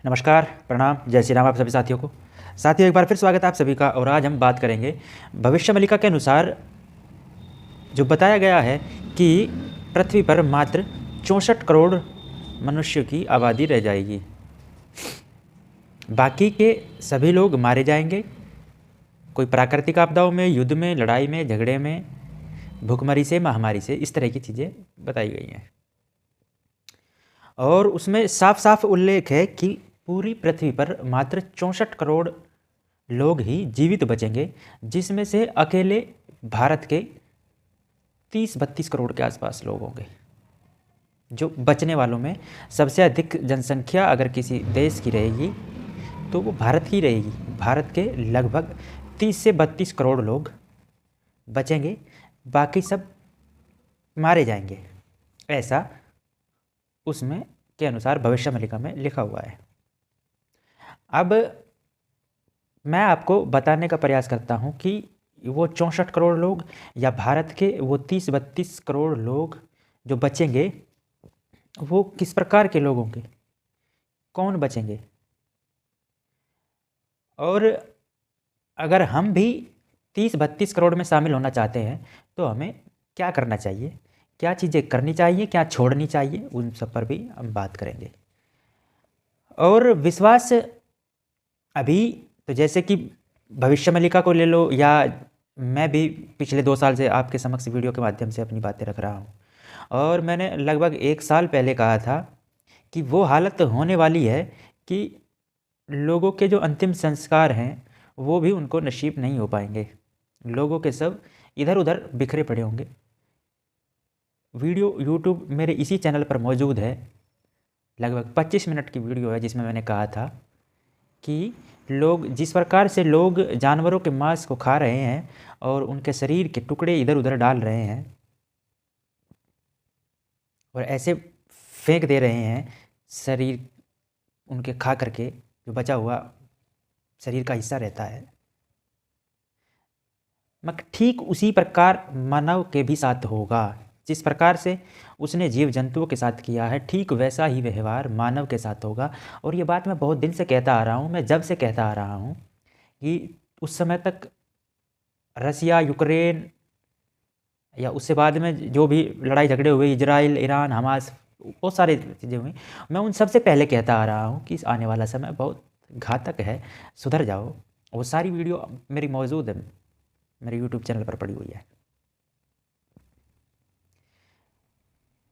नमस्कार, प्रणाम, जय श्री राम आप सभी साथियों को। साथियों, एक बार फिर स्वागत है आप सभी का। और आज हम बात करेंगे भविष्यवाणी के अनुसार जो बताया गया है कि पृथ्वी पर मात्र 64 करोड़ मनुष्यों की आबादी रह जाएगी। बाकी के सभी लोग मारे जाएंगे, कोई प्राकृतिक आपदाओं में, युद्ध में, लड़ाई में, झगड़े में, भूखमरी से, महामारी से, इस तरह की चीज़ें बताई गई हैं। और उसमें साफ साफ उल्लेख है कि पूरी पृथ्वी पर मात्र 64 करोड़ लोग ही जीवित बचेंगे, जिसमें से अकेले भारत के 30-32 करोड़ के आसपास लोग होंगे जो बचने वालों में। सबसे अधिक जनसंख्या अगर किसी देश की रहेगी तो वो भारत की रहेगी। भारत के लगभग 30 से 32 करोड़ लोग बचेंगे, बाकी सब मारे जाएंगे, ऐसा उसमें के अनुसार भविष्यवाणी में लिखा हुआ है। अब मैं आपको बताने का प्रयास करता हूँ कि वो 64 करोड़ लोग या भारत के वो 30-32 करोड़ लोग जो बचेंगे वो किस प्रकार के लोग होंगे, कौन बचेंगे। और अगर हम भी 30-32 करोड़ में शामिल होना चाहते हैं तो हमें क्या करना चाहिए, क्या चीज़ें करनी चाहिए, क्या छोड़नी चाहिए, उन सब पर भी हम बात करेंगे। और विश्वास अभी तो जैसे कि भविष्यवाणी को ले लो, या मैं भी पिछले 2 साल से आपके समक्ष वीडियो के माध्यम से अपनी बातें रख रहा हूँ। और मैंने लगभग 1 साल पहले कहा था कि वो हालत होने वाली है कि लोगों के जो अंतिम संस्कार हैं वो भी उनको नसीब नहीं हो पाएंगे। लोगों के सब इधर उधर बिखरे पड़े होंगे। वीडियो यूट्यूब मेरे इसी चैनल पर मौजूद है, लगभग 25 मिनट की वीडियो है, जिसमें मैंने कहा था कि लोग जिस प्रकार से लोग जानवरों के मांस को खा रहे हैं और उनके शरीर के टुकड़े इधर उधर डाल रहे हैं और ऐसे फेंक दे रहे हैं शरीर उनके खा करके, जो बचा हुआ शरीर का हिस्सा रहता है, मगर ठीक उसी प्रकार मानव के भी साथ होगा। जिस प्रकार से उसने जीव जंतुओं के साथ किया है, ठीक वैसा ही व्यवहार मानव के साथ होगा। और ये बात मैं बहुत दिन से कहता आ रहा हूँ, मैं जब से कहता आ रहा हूँ कि उस समय तक रसिया, यूक्रेन या उससे बाद में जो भी लड़ाई झगड़े हुए, इजराइल, ईरान, हमास, बहुत सारी चीज़ें हुई, मैं उन सबसे पहले कहता आ रहा हूँ कि आने वाला समय बहुत घातक है, सुधर जाओ। वो सारी वीडियो मेरी मौजूद है, मेरे यूट्यूब चैनल पर पड़ी हुई है।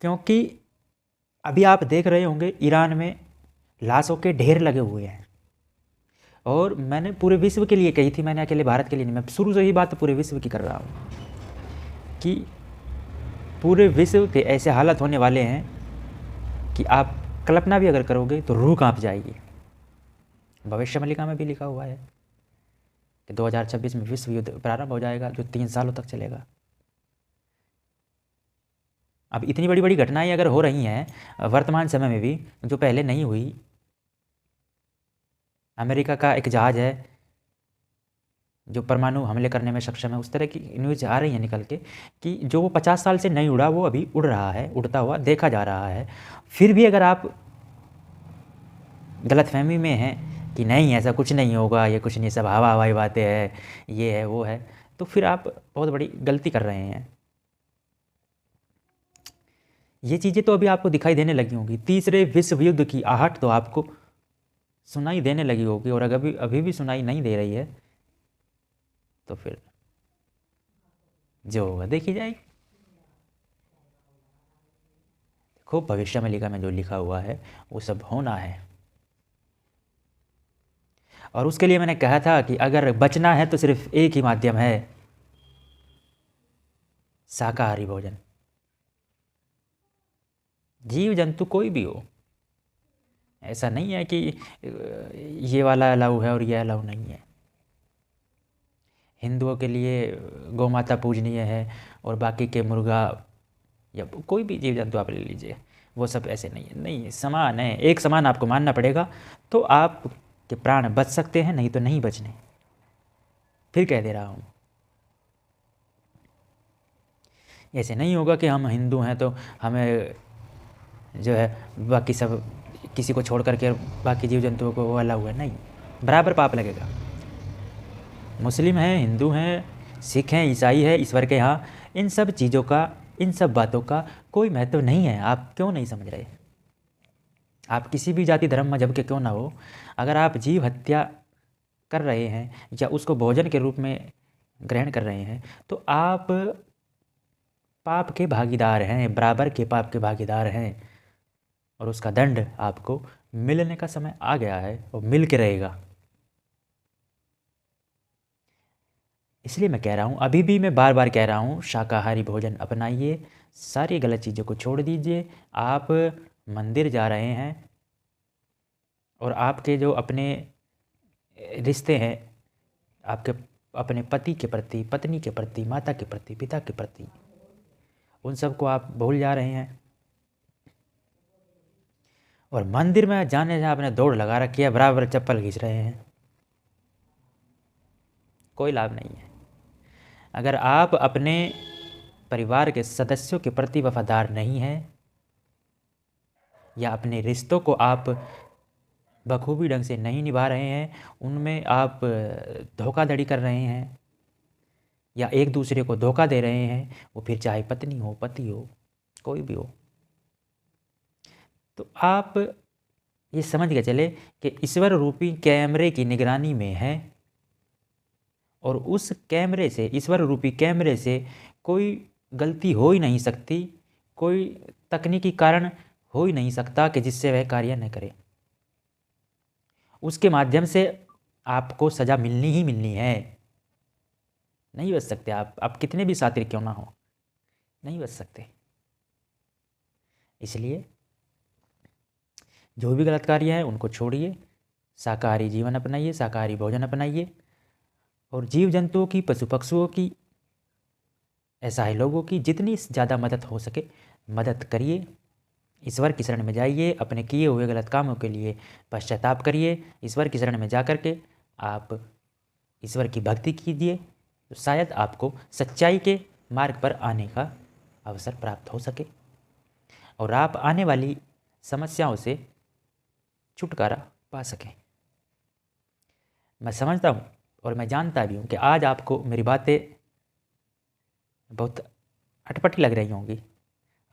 क्योंकि अभी आप देख रहे होंगे ईरान में लाशों के ढेर लगे हुए हैं। और मैंने पूरे विश्व के लिए कही थी, मैंने अकेले भारत के लिए नहीं, मैं शुरू से ही बात पूरे विश्व की कर रहा हूँ कि पूरे विश्व के ऐसे हालत होने वाले हैं कि आप कल्पना भी अगर करोगे तो रूह कांप जाएगी। भविष्यवाणी में भी लिखा हुआ है कि 2026 में विश्व युद्ध प्रारंभ हो जाएगा, जो 3 सालों तक चलेगा। अब इतनी बड़ी बड़ी घटनाएं अगर हो रही हैं वर्तमान समय में भी, जो पहले नहीं हुई। अमेरिका का एक जहाज़ है जो परमाणु हमले करने में सक्षम है, उस तरह की न्यूज़ आ रही है निकल के कि जो वो 50 साल से नहीं उड़ा वो अभी उड़ रहा है, उड़ता हुआ देखा जा रहा है। फिर भी अगर आप गलतफहमी में हैं कि नहीं ऐसा कुछ नहीं होगा, ये कुछ नहीं, सब हवा हवाई बातें हैं, ये है वो है, तो फिर आप बहुत बड़ी गलती कर रहे हैं। ये चीज़ें तो अभी आपको दिखाई देने लगी होंगी। तीसरे विश्व युद्ध की आहट तो आपको सुनाई देने लगी होगी, और अगर अभी भी सुनाई नहीं दे रही है तो फिर जो होगा देखी जाएगी। खूब भविष्यवाणी में जो लिखा हुआ है वो सब होना है। और उसके लिए मैंने कहा था कि अगर बचना है तो सिर्फ एक ही माध्यम है, शाकाहारी भोजन। जीव जंतु कोई भी हो, ऐसा नहीं है कि ये वाला अलाउ है और ये अलाउ नहीं है। हिंदुओं के लिए गौ माता पूजनीय है और बाकी के मुर्गा या कोई भी जीव जंतु आप ले लीजिए, वो सब ऐसे नहीं है। नहीं, समान है, एक समान आपको मानना पड़ेगा, तो आपके प्राण बच सकते हैं, नहीं तो नहीं बचने। फिर कह दे रहा हूँ, ऐसे नहीं होगा कि हम हिंदू हैं तो हमें जो है बाकी सब किसी को छोड़ करके बाकी जीव जंतुओं को वो अलग हुआ, नहीं, बराबर पाप लगेगा। मुस्लिम हैं, हिंदू हैं, सिख हैं, ईसाई है, ईश्वर के यहाँ इन सब चीज़ों का, इन सब बातों का कोई महत्व नहीं है। आप क्यों नहीं समझ रहे? आप किसी भी जाति धर्म मजहब के क्यों ना हो, अगर आप जीव हत्या कर रहे हैं या उसको भोजन के रूप में ग्रहण कर रहे हैं तो आप पाप के भागीदार हैं, बराबर के पाप के भागीदार हैं, और उसका दंड आपको मिलने का समय आ गया है और मिल के रहेगा। इसलिए मैं कह रहा हूँ, अभी भी मैं बार बार कह रहा हूँ, शाकाहारी भोजन अपनाइए, सारी गलत चीज़ों को छोड़ दीजिए। आप मंदिर जा रहे हैं और आपके जो अपने रिश्ते हैं, आपके अपने पति के प्रति, पत्नी के प्रति, माता के प्रति, पिता के प्रति, उन सबको आप भूल जा रहे हैं। और मंदिर में जाने से आपने दौड़ लगा रखी है, बराबर चप्पल खींच रहे हैं, कोई लाभ नहीं है। अगर आप अपने परिवार के सदस्यों के प्रति वफादार नहीं हैं या अपने रिश्तों को आप बखूबी ढंग से नहीं निभा रहे हैं, उनमें आप धोखाधड़ी कर रहे हैं या एक दूसरे को धोखा दे रहे हैं, वो फिर चाहे पत्नी हो, पति हो, कोई भी हो, तो आप ये समझ के चले कि ईश्वर रूपी कैमरे की निगरानी में है, और उस कैमरे से, ईश्वर रूपी कैमरे से कोई गलती हो ही नहीं सकती, कोई तकनीकी कारण हो ही नहीं सकता कि जिससे वह कार्य न करे। उसके माध्यम से आपको सज़ा मिलनी ही मिलनी है, नहीं बच सकते आप कितने भी शातिर क्यों ना हो, नहीं बच सकते। इसलिए जो भी गलत कार्य है उनको छोड़िए, शाकाहारी जीवन अपनाइए, शाकाहारी भोजन अपनाइए, और जीव जंतुओं की, पशु पक्षियों की, ऐसा लोगों की जितनी ज़्यादा मदद हो सके मदद करिए। ईश्वर की शरण में जाइए, अपने किए हुए गलत कामों के लिए पश्चाताप करिए। ईश्वर की शरण में जा कर के आप ईश्वर की भक्ति कीजिए, तो शायद आपको सच्चाई के मार्ग पर आने का अवसर प्राप्त हो सके और आप आने वाली समस्याओं से छुटकारा पा सकें। मैं समझता हूँ और मैं जानता भी हूँ कि आज आपको मेरी बातें बहुत अटपटी लग रही होंगी,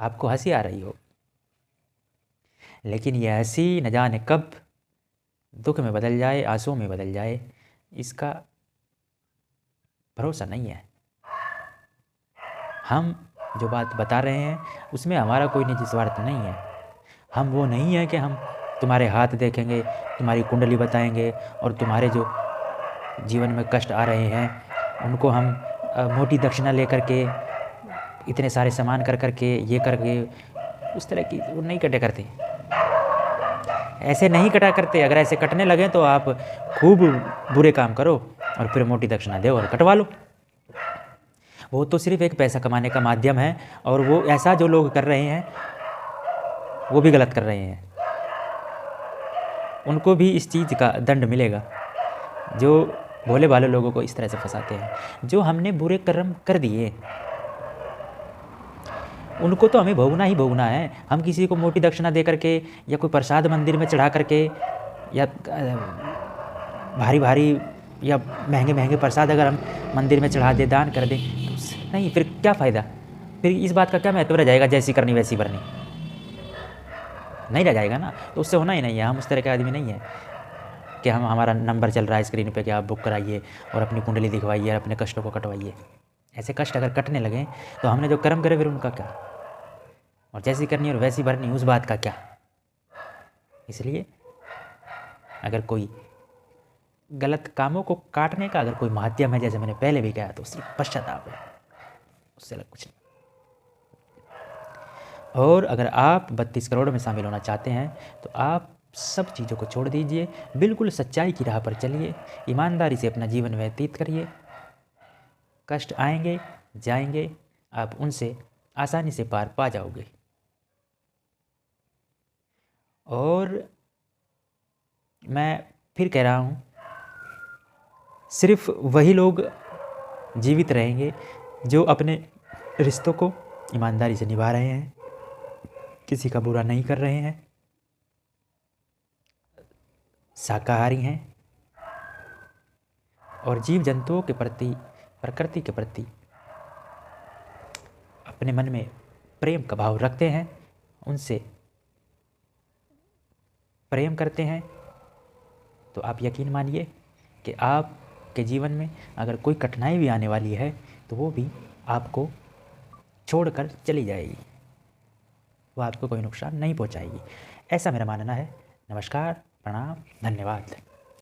आपको हंसी आ रही हो, लेकिन यह हंसी न जाने कब दुख में बदल जाए, आंसुओं में बदल जाए, इसका भरोसा नहीं है। हम जो बात बता रहे हैं उसमें हमारा कोई निजी स्वार्थ नहीं है। हम वो नहीं है कि हम तुम्हारे हाथ देखेंगे, तुम्हारी कुंडली बताएंगे और तुम्हारे जो जीवन में कष्ट आ रहे हैं उनको हम मोटी दक्षिणा लेकर के, इतने सारे सामान कर करके, ये करके, उस तरह की वो नहीं कटे करते, ऐसे नहीं कटा करते। अगर ऐसे कटने लगे तो आप खूब बुरे काम करो और फिर मोटी दक्षिणा दो और कटवा लो। वो तो सिर्फ एक पैसा कमाने का माध्यम है, और वो ऐसा जो लोग कर रहे हैं वो भी गलत कर रहे हैं, उनको भी इस चीज़ का दंड मिलेगा जो भोले भाले लोगों को इस तरह से फंसाते हैं। जो हमने बुरे कर्म कर दिए उनको तो हमें भोगना ही भोगना है। हम किसी को मोटी दक्षिणा दे करके या कोई प्रसाद मंदिर में चढ़ा करके या भारी भारी या महंगे महंगे प्रसाद अगर हम मंदिर में चढ़ा दे, दान कर दें, तो नहीं, फिर क्या फ़ायदा? फिर इस बात का क्या महत्व रह जाएगा? जैसी करनी वैसी भरनी, नहीं रह जाएगा ना। तो उससे होना ही नहीं है। हम उस तरह के आदमी नहीं है कि हमारा नंबर चल रहा है स्क्रीन पे कि आप बुक कराइए और अपनी कुंडली दिखवाइए और अपने कष्टों को कटवाइए। ऐसे कष्ट अगर कटने लगें तो हमने जो कर्म करे फिर उनका क्या, और जैसी करनी और वैसी भरनी, उस बात का क्या। इसलिए अगर कोई गलत कामों को काटने का अगर कोई माध्यम है, जैसे मैंने पहले भी कहा, तो सिर्फ पश्चाताप है, उससे अलग कुछ नहीं। और अगर आप 32 करोड़ में शामिल होना चाहते हैं तो आप सब चीज़ों को छोड़ दीजिए, बिल्कुल सच्चाई की राह पर चलिए, ईमानदारी से अपना जीवन व्यतीत करिए। कष्ट आएंगे जाएंगे, आप उनसे आसानी से पार पा जाओगे। और मैं फिर कह रहा हूँ, सिर्फ वही लोग जीवित रहेंगे जो अपने रिश्तों को ईमानदारी से निभा रहे हैं, किसी का बुरा नहीं कर रहे हैं, शाकाहारी हैं और जीव जंतुओं के प्रति, प्रकृति के प्रति अपने मन में प्रेम का भाव रखते हैं, उनसे प्रेम करते हैं, तो आप यकीन मानिए कि आपके जीवन में अगर कोई कठिनाई भी आने वाली है तो वो भी आपको छोड़कर चली जाएगी, वो आपको कोई नुकसान नहीं पहुंचाएगी। ऐसा मेरा मानना है। नमस्कार, प्रणाम, धन्यवाद।